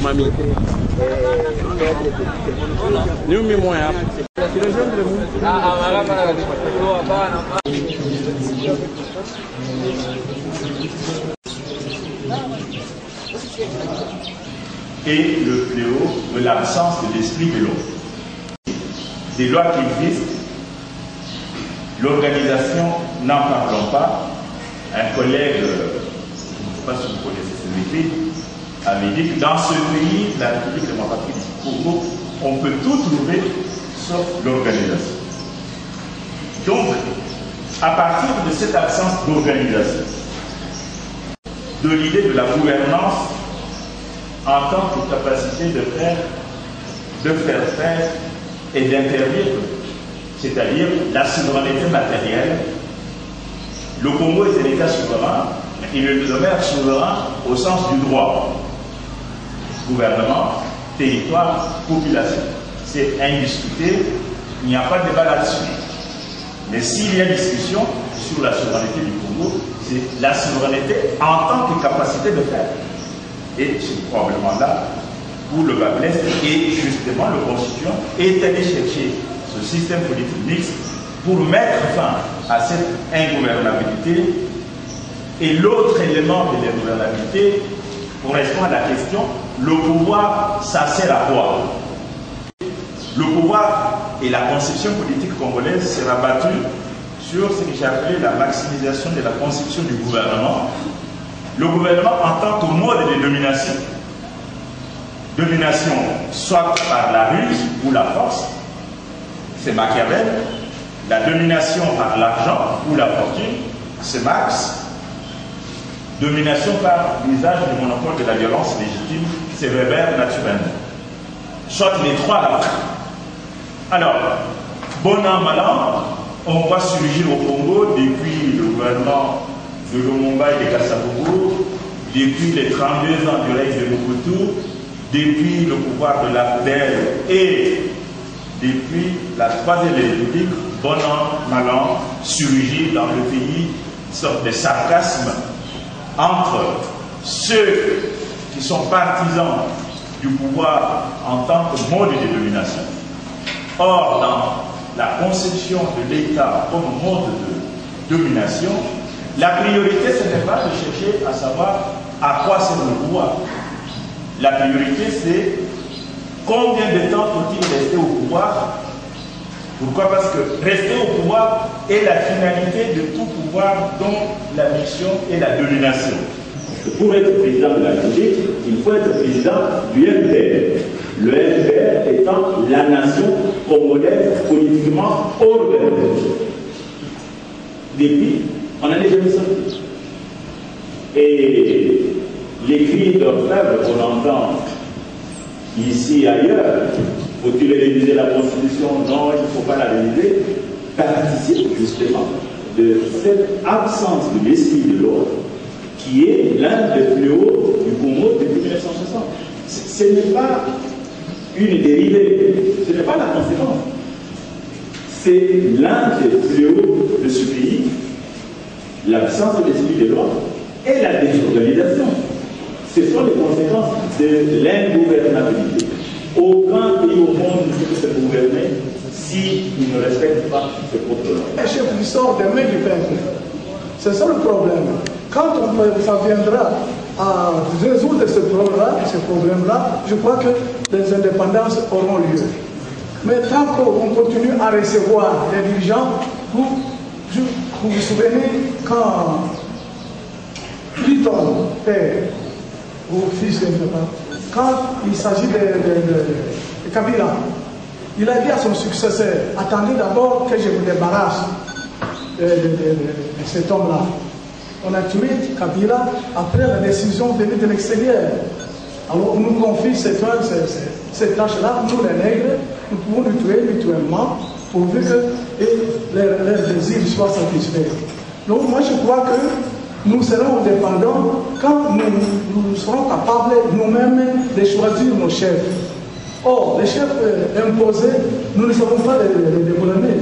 mami. Ni mimi moya. Et le fléau de l'absence de l'esprit de l'autre. Des lois qui existent, l'organisation, n'en parlons pas. Un collègue, je ne sais pas si vous connaissez celui-ci, avait dit que dans ce pays, la République démocratique du Congo, on peut tout trouver sauf l'organisation. Donc, à partir de cette absence d'organisation, de l'idée de la gouvernance en tant que capacité de faire faire et d'interdire, c'est-à-dire la souveraineté matérielle, le Congo est un État souverain, il demeure souverain au sens du droit. Gouvernement, territoire, population. C'est indiscuté, il n'y a pas de débat là-dessus. Mais s'il y a discussion sur la souveraineté du Congo, c'est la souveraineté en tant que capacité de faire. Et c'est probablement là où le bas blesse, et justement le constituant est allé chercher ce système politique mixte pour mettre fin à cette ingouvernabilité. Et l'autre élément de l'ingouvernabilité correspond à la question, le pouvoir, ça sert à quoi? Le pouvoir et la conception politique congolaise s'est rabattue sur ce que j'ai appelé la maximisation de la conception du gouvernement. Le gouvernement en tant que mode de domination. Domination soit par la ruse ou la force, c'est Machiavel. La domination par l'argent ou la fortune, c'est Marx. Domination par l'usage du monopole de la violence légitime, c'est Weber naturellement. Soit les trois là. Alors, bon an, mal an, on voit surgir au Congo depuis le gouvernement de Lumumba et de Kassavubu, depuis les 32 ans du règne de Mobutu, depuis le pouvoir de l'AFDEL et depuis la Troisième République, bon an, mal an, surgit dans le pays une sorte de sarcasme entre ceux qui sont partisans du pouvoir en tant que mode de domination. Or, dans la conception de l'État comme mode de domination, la priorité, ce n'est pas de chercher à savoir à quoi sert le pouvoir. La priorité, c'est combien de temps faut-il rester au pouvoir. Pourquoi? Parce que rester au pouvoir est la finalité de tout pouvoir dont la mission est la domination. Pour être président de la République, il faut être président du MPR. Le MPR étant la nation congolaise politiquement organisée. Depuis, on a déjà mis ça. Et les cris d'orfèvre qu'on entend ici et ailleurs, faut-il réviser la Constitution? Non, il ne faut pas la réviser. Participe justement de cette absence de l'esprit de l'autre qui est l'un des fléaux du Congo depuis 1960. Ce n'est pas une dérivée, ce n'est pas la conséquence. C'est l'un des fléaux de ce pays, l'absence de l'esprit de l'autre et la désorganisation. Ce sont les conséquences de l'ingouvernabilité. Aucun pays au monde ne peut se gouverner s'il ne respecte pas ce propres lois. Un chef qui sort des mains du peuple. C'est ça le problème. Quand ça viendra à résoudre ce problème-là, je crois que les indépendances auront lieu. Mais tant qu'on continue à recevoir des dirigeants, vous vous souvenez quand Clinton, père, ou fils de quand il s'agit de Kabila, il a dit à son successeur, attendez d'abord que je vous débarrasse de cet homme-là. On a tué Kabila après la décision venue de l'extérieur. Alors on nous confie cette tâche-là, nous les nègres, nous pouvons nous tuer mutuellement pourvu que leurs désirs soient satisfaits. Donc moi je crois que nous serons indépendants quand nous serons capables nous-mêmes de choisir nos chefs. Or, les chefs imposés, nous ne savons pas les gouverner.